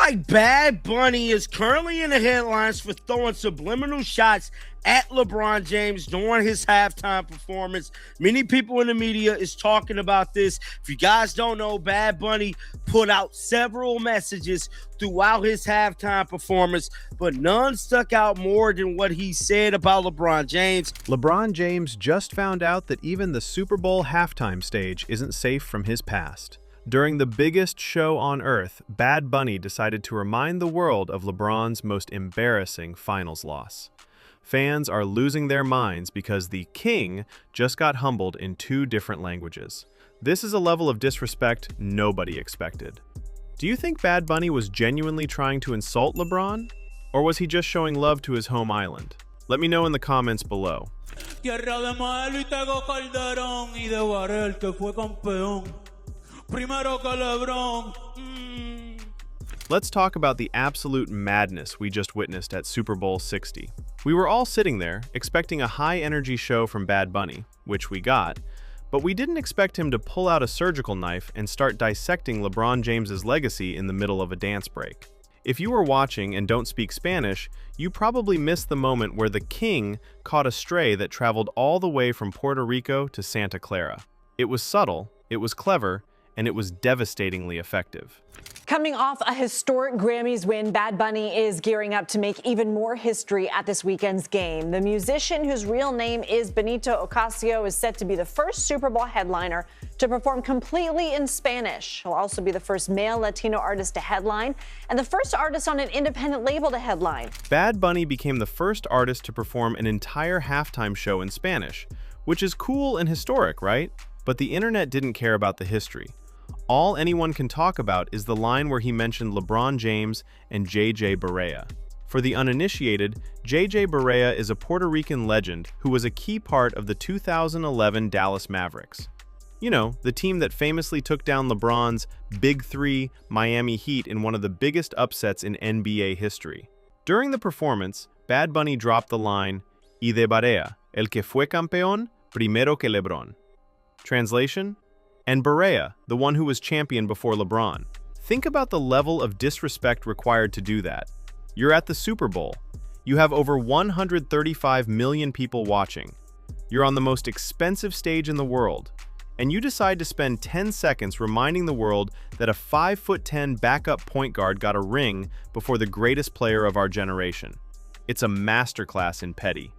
like Bad Bunny is currently in the headlines for throwing subliminal shots at LeBron James during his halftime performance. Many people in the media is talking about this. If you guys don't know, Bad Bunny put out several messages throughout his halftime performance, but none stuck out more than what he said about LeBron James. LeBron James just found out that even the Super Bowl halftime stage isn't safe from his past. During the biggest show on earth, Bad Bunny decided to remind the world of LeBron's most embarrassing finals loss. Fans are losing their minds because the king just got humbled in 2 different languages. This is a level of disrespect nobody expected. Do you think Bad Bunny was genuinely trying to insult LeBron? Or was he just showing love to his home island? Let me know in the comments below. Let's talk about the absolute madness we just witnessed at Super Bowl 60. We were all sitting there, expecting a high-energy show from Bad Bunny, which we got, but we didn't expect him to pull out a surgical knife and start dissecting LeBron James's legacy in the middle of a dance break. If you were watching and don't speak Spanish, you probably missed the moment where the king caught a stray that traveled all the way from Puerto Rico to Santa Clara. It was subtle, it was clever, and it was devastatingly effective. Coming off a historic Grammys win, Bad Bunny is gearing up to make even more history at this weekend's game. The musician, whose real name is Benito Ocasio, is set to be the first Super Bowl headliner to perform completely in Spanish. He'll also be the first male Latino artist to headline and the first artist on an independent label to headline. Bad Bunny became the first artist to perform an entire halftime show in Spanish, which is cool and historic, right? But the internet didn't care about the history. All anyone can talk about is the line where he mentioned LeBron James and JJ Barea. For the uninitiated, JJ Barea is a Puerto Rican legend who was a key part of the 2011 Dallas Mavericks. You know, the team that famously took down LeBron's Big Three Miami Heat in one of the biggest upsets in NBA history. During the performance, Bad Bunny dropped the line, "Y de Barea, el que fue campeón, primero que LeBron." Translation? And Barea, the one who was champion before LeBron. Think about the level of disrespect required to do that. You're at the Super Bowl. You have over 135 million people watching. You're on the most expensive stage in the world. And you decide to spend 10 seconds reminding the world that a 5'10" backup point guard got a ring before the greatest player of our generation. It's a masterclass in petty.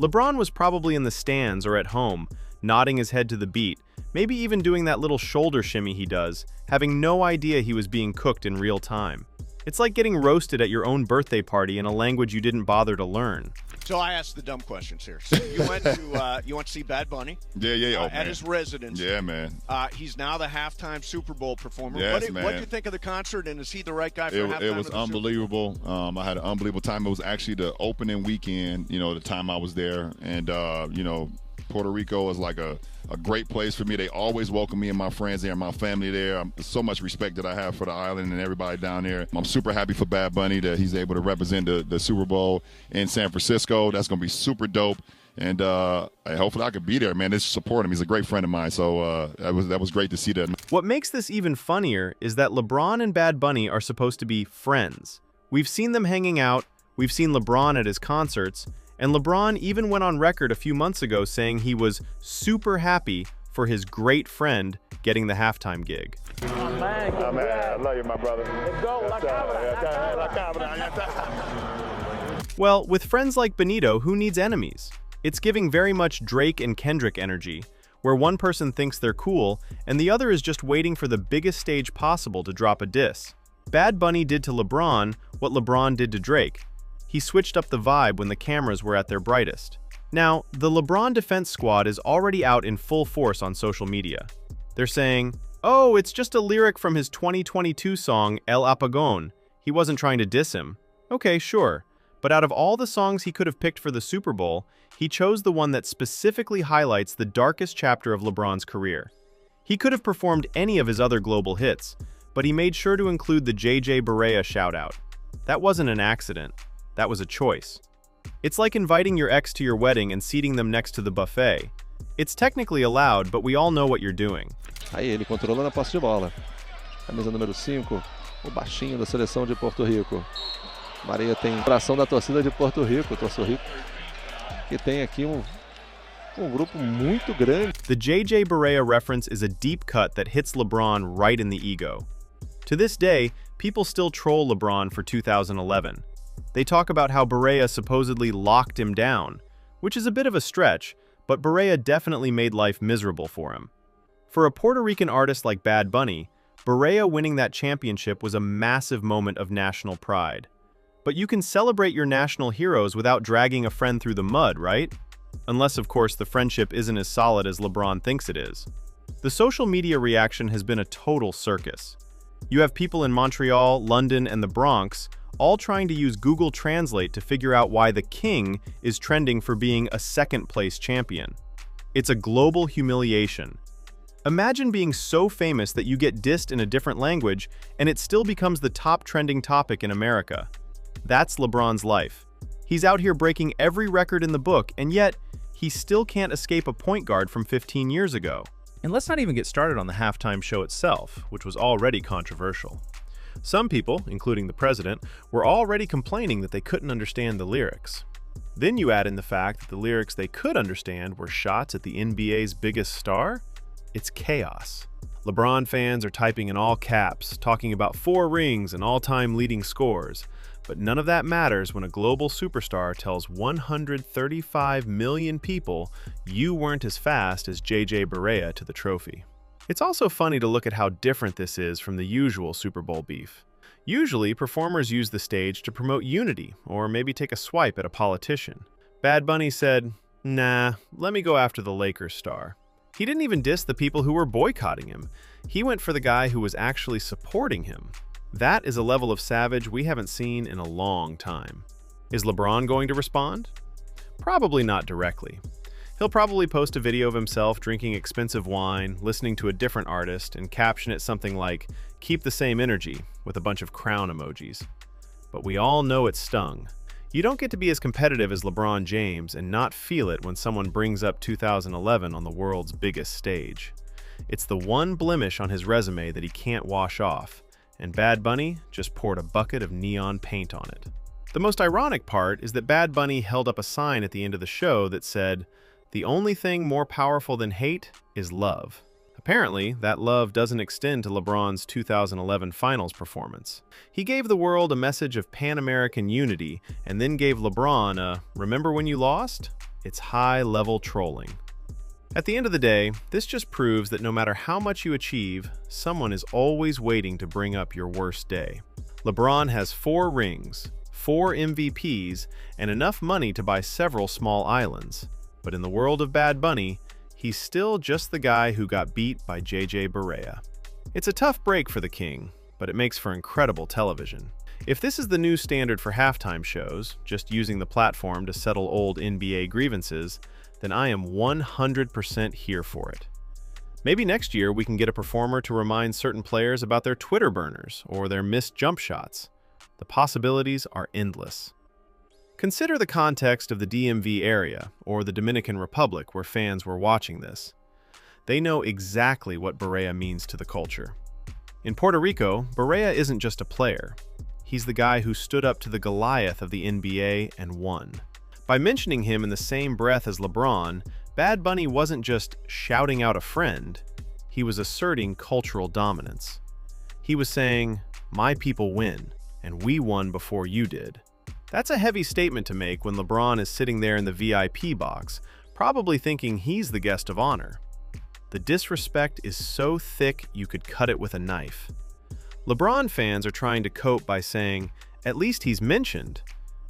LeBron was probably in the stands or at home, nodding his head to the beat, maybe even doing that little shoulder shimmy he does, having no idea he was being cooked in real time. It's like getting roasted at your own birthday party in a language you didn't bother to learn. So I asked the dumb questions here. So you went to see Bad Bunny? At his residence. Yeah, man. He's now the halftime Super Bowl performer. Yes, What did you think of the concert, and is he the right guy for halftime? It was unbelievable. I had an unbelievable time. It was actually the opening weekend, the time I was there. And, Puerto Rico is like a great place for me. They always welcome me and my friends there and my family there. So much respect that I have for the island and everybody down there. I'm super happy for Bad Bunny that he's able to represent the Super Bowl in San Francisco. That's going to be super dope. And hopefully I could be there, man. Just support him. He's a great friend of mine. So that was great to see that. What makes this even funnier is that LeBron and Bad Bunny are supposed to be friends. We've seen them hanging out. We've seen LeBron at his concerts. And LeBron even went on record a few months ago saying he was super happy for his great friend getting the halftime gig. Oh, man, I love you, my brother. Let's go. Well, with friends like Benito, who needs enemies? It's giving very much Drake and Kendrick energy, where one person thinks they're cool and the other is just waiting for the biggest stage possible to drop a diss. Bad Bunny did to LeBron what LeBron did to Drake. He switched up the vibe when the cameras were at their brightest. Now, the LeBron defense squad is already out in full force on social media. They're saying, oh, it's just a lyric from his 2022 song El Apagón. He wasn't trying to diss him. Okay, sure. But out of all the songs he could have picked for the Super Bowl, he chose the one that specifically highlights the darkest chapter of LeBron's career. He could have performed any of his other global hits, but he made sure to include the JJ Barea shoutout. That wasn't an accident. That was a choice. It's like inviting your ex to your wedding and seating them next to the buffet. It's technically allowed, but we all know what you're doing. Aí ele controlando a posse de bola. Camisa número 5, o baixinho da seleção de Porto Rico. Barea tem coração da torcida de Porto Rico, que tem aqui grupo muito grande. The JJ Barea reference is a deep cut that hits LeBron right in the ego. To this day, people still troll LeBron for 2011. They talk about how Barea supposedly locked him down, which is a bit of a stretch, but Barea definitely made life miserable for him. For a Puerto Rican artist like Bad Bunny, Barea winning that championship was a massive moment of national pride. But you can celebrate your national heroes without dragging a friend through the mud, right? Unless, of course, the friendship isn't as solid as LeBron thinks it is. The social media reaction has been a total circus. You have people in Montreal, London, and the Bronx all trying to use Google Translate to figure out why the king is trending for being a second-place champion. It's a global humiliation. Imagine being so famous that you get dissed in a different language and it still becomes the top trending topic in America. That's LeBron's life. He's out here breaking every record in the book, and yet he still can't escape a point guard from 15 years ago. And let's not even get started on the halftime show itself, which was already controversial. Some people, including the president, were already complaining that they couldn't understand the lyrics. Then you add in the fact that the lyrics they could understand were shots at the NBA's biggest star. It's chaos. LeBron fans are typing in all caps, talking about 4 rings and all-time leading scores. But none of that matters when a global superstar tells 135 million people you weren't as fast as JJ Barea to the trophy. It's also funny to look at how different this is from the usual Super Bowl beef. Usually, performers use the stage to promote unity or maybe take a swipe at a politician. Bad Bunny said, "Nah, let me go after the Lakers star." He didn't even diss the people who were boycotting him. He went for the guy who was actually supporting him. That is a level of savage we haven't seen in a long time. Is LeBron going to respond? Probably not directly. He'll probably post a video of himself drinking expensive wine, listening to a different artist, and caption it something like, "Keep the same energy," with a bunch of crown emojis. But we all know it stung. You don't get to be as competitive as LeBron James and not feel it when someone brings up 2011 on the world's biggest stage. It's the one blemish on his resume that he can't wash off, and Bad Bunny just poured a bucket of neon paint on it. The most ironic part is that Bad Bunny held up a sign at the end of the show that said, "The only thing more powerful than hate is love." Apparently, that love doesn't extend to LeBron's 2011 finals performance. He gave the world a message of Pan-American unity and then gave LeBron a "remember when you lost?" It's high-level trolling. At the end of the day, this just proves that no matter how much you achieve, someone is always waiting to bring up your worst day. LeBron has 4 rings, 4 MVPs, and enough money to buy several small islands. But in the world of Bad Bunny, he's still just the guy who got beat by JJ Barea. It's a tough break for the king, but it makes for incredible television. If this is the new standard for halftime shows, just using the platform to settle old NBA grievances, then I am 100% here for it. Maybe next year we can get a performer to remind certain players about their Twitter burners or their missed jump shots. The possibilities are endless. Consider the context of the DMV area or the Dominican Republic where fans were watching this. They know exactly what Barea means to the culture. In Puerto Rico, Barea isn't just a player. He's the guy who stood up to the Goliath of the NBA and won. By mentioning him in the same breath as LeBron, Bad Bunny wasn't just shouting out a friend, he was asserting cultural dominance. He was saying, "My people win, and we won before you did." That's a heavy statement to make when LeBron is sitting there in the VIP box, probably thinking he's the guest of honor. The disrespect is so thick you could cut it with a knife. LeBron fans are trying to cope by saying, "At least he's mentioned."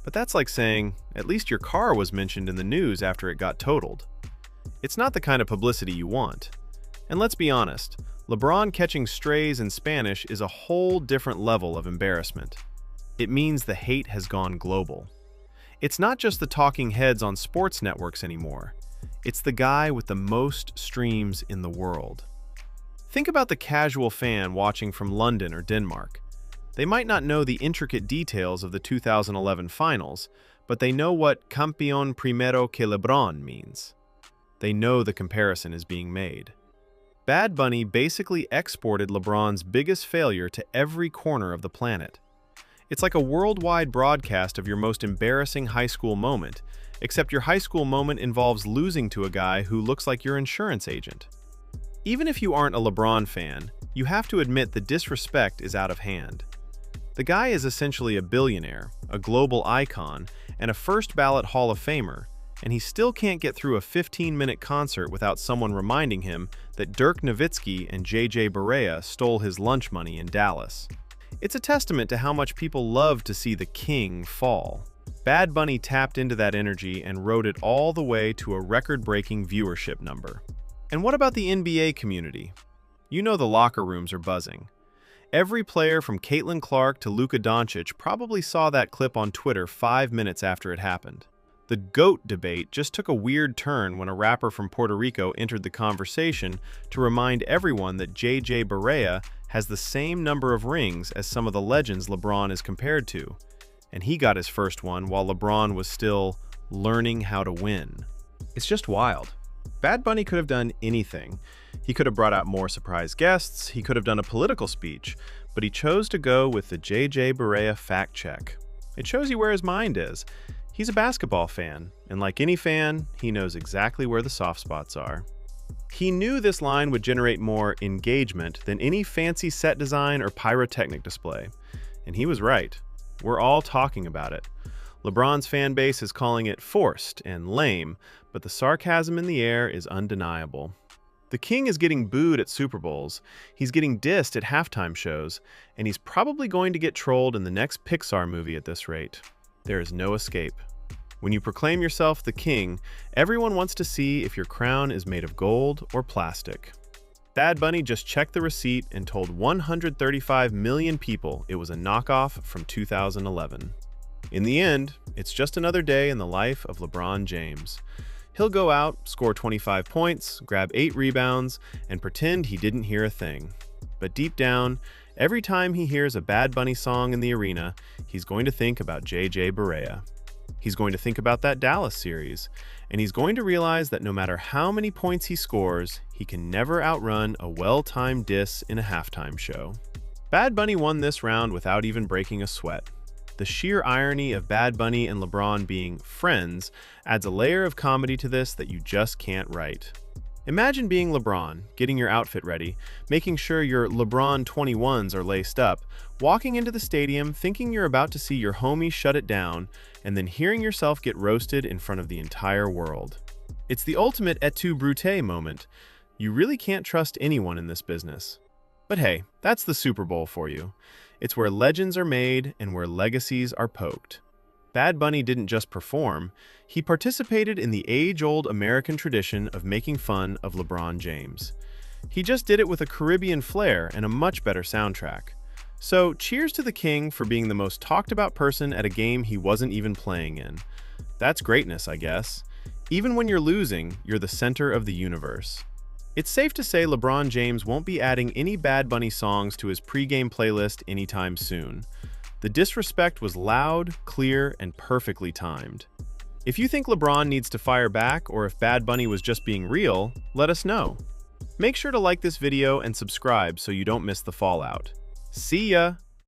But that's like saying, "At least your car was mentioned in the news after it got totaled." It's not the kind of publicity you want. And let's be honest, LeBron catching strays in Spanish is a whole different level of embarrassment. It means the hate has gone global. It's not just the talking heads on sports networks anymore. It's the guy with the most streams in the world. Think about the casual fan watching from London or Denmark. They might not know the intricate details of the 2011 finals, but they know what campeón primero que LeBron means. They know the comparison is being made. Bad Bunny basically exported LeBron's biggest failure to every corner of the planet. It's like a worldwide broadcast of your most embarrassing high school moment, except your high school moment involves losing to a guy who looks like your insurance agent. Even if you aren't a LeBron fan, you have to admit the disrespect is out of hand. The guy is essentially a billionaire, a global icon, and a first-ballot Hall of Famer, and he still can't get through a 15-minute concert without someone reminding him that Dirk Nowitzki and JJ Barea stole his lunch money in Dallas. It's a testament to how much people love to see the king fall. Bad Bunny tapped into that energy and rode it all the way to a record-breaking viewership number. And what about the NBA community? You know the locker rooms are buzzing. Every player from Caitlin Clark to Luka Doncic probably saw that clip on Twitter 5 minutes after it happened. The GOAT debate just took a weird turn when a rapper from Puerto Rico entered the conversation to remind everyone that JJ Barea has the same number of rings as some of the legends LeBron is compared to. And he got his first one while LeBron was still learning how to win. It's just wild. Bad Bunny could have done anything. He could have brought out more surprise guests, he could have done a political speech, but he chose to go with the JJ Barea fact check. It shows you where his mind is. He's a basketball fan, and like any fan, he knows exactly where the soft spots are. He knew this line would generate more engagement than any fancy set design or pyrotechnic display. And he was right. We're all talking about it. LeBron's fan base is calling it forced and lame, but the sarcasm in the air is undeniable. The king is getting booed at Super Bowls, he's getting dissed at halftime shows, and he's probably going to get trolled in the next Pixar movie at this rate. There is no escape. When you proclaim yourself the king, everyone wants to see if your crown is made of gold or plastic. Bad Bunny just checked the receipt and told 135 million people it was a knockoff from 2011. In the end, it's just another day in the life of LeBron James. He'll go out, score 25 points, grab 8 rebounds, and pretend he didn't hear a thing. But deep down, every time he hears a Bad Bunny song in the arena, he's going to think about JJ Barea. He's going to think about that Dallas series, and he's going to realize that no matter how many points he scores, he can never outrun a well-timed diss in a halftime show. Bad Bunny won this round without even breaking a sweat. The sheer irony of Bad Bunny and LeBron being friends adds a layer of comedy to this that you just can't write. Imagine being LeBron, getting your outfit ready, making sure your LeBron 21s are laced up, walking into the stadium thinking you're about to see your homie shut it down, and then hearing yourself get roasted in front of the entire world. It's the ultimate et tu Brute moment. You really can't trust anyone in this business. But hey, that's the Super Bowl for you. It's where legends are made and where legacies are poked. Bad Bunny didn't just perform, he participated in the age-old American tradition of making fun of LeBron James. He just did it with a Caribbean flair and a much better soundtrack. So cheers to the king for being the most talked about person at a game he wasn't even playing in. That's greatness, I guess. Even when you're losing, you're the center of the universe. It's safe to say LeBron James won't be adding any Bad Bunny songs to his pregame playlist anytime soon. The disrespect was loud, clear, and perfectly timed. If you think LeBron needs to fire back or if Bad Bunny was just being real, let us know. Make sure to like this video and subscribe so you don't miss the fallout. See ya!